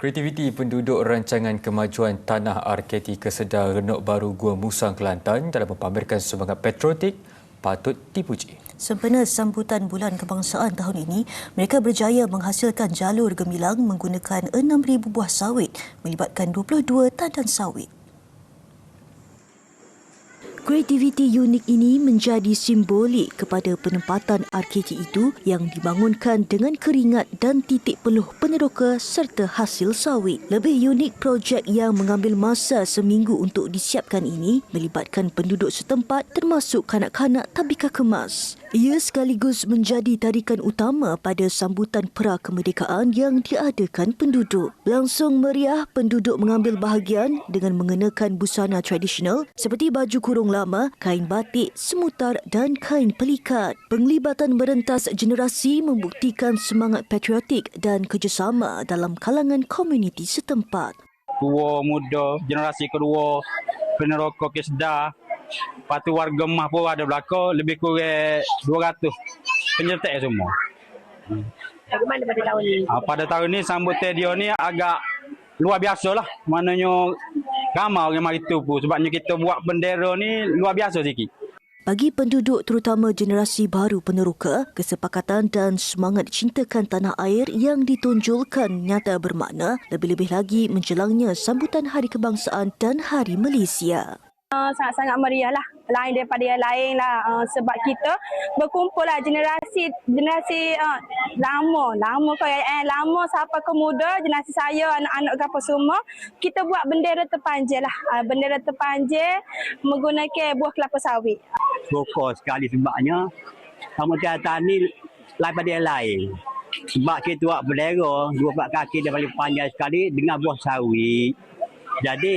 Kreativiti penduduk rancangan kemajuan tanah RKT Kesedar Renok Baru Gua Musang Kelantan dalam mempamerkan semangat patriotik patut dipuji. Sempena sambutan Bulan Kebangsaan tahun ini, mereka berjaya menghasilkan jalur gemilang menggunakan 6,000 buah sawit melibatkan 22 tandan sawit. Kreativiti unik ini menjadi simbolik kepada penempatan RKT itu yang dibangunkan dengan keringat dan titik peluh peneroka serta hasil sawit. Lebih unik, projek yang mengambil masa seminggu untuk disiapkan ini melibatkan penduduk setempat termasuk kanak-kanak tabika kemas. Ia sekaligus menjadi tarikan utama pada sambutan pra-kemerdekaan yang diadakan penduduk. Langsung meriah, penduduk mengambil bahagian dengan mengenakan busana tradisional seperti baju kurung lama, kain batik, semutar dan kain pelikat. Penglibatan merentas generasi membuktikan semangat patriotik dan kerjasama dalam kalangan komuniti setempat. Tua muda, generasi kedua, peneroka Kesedar, lepas tu warga Mah pun ada belakang, lebih kurang 200 penyertai semua. Bagaimana pada tahun ini? Pada tahun ini sambutan dia ni agak luar biasa lah. Maknanya ramai orang mari tu pun sebabnya kita buat bendera ni luar biasa sikit. Bagi penduduk terutama generasi baru peneroka, kesepakatan dan semangat cintakan tanah air yang ditonjolkan nyata bermakna, lebih-lebih lagi menjelangnya sambutan Hari Kebangsaan dan Hari Malaysia. Sangat-sangat meriah lah, lain daripada yang lain lah, sebab kita berkumpul lah generasi lama sampai ke muda, generasi saya, anak-anak apa semua, kita buat bendera terpanjang lah, bendera terpanjang menggunakan buah kelapa sawit. Syukur sekali sebabnya sambutan ni lain pada yang lain. Sebab kita buat bendera, 2 kaki dia paling panjang sekali dengan buah sawit. Jadi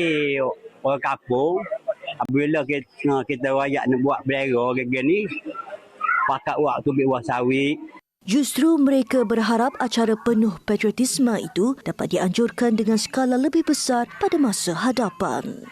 orang kampung, apabila kita rakyat nak buat bendera ni, pakat waktu ambil buah sawit. Justru mereka berharap acara penuh patriotisme itu dapat dianjurkan dengan skala lebih besar pada masa hadapan.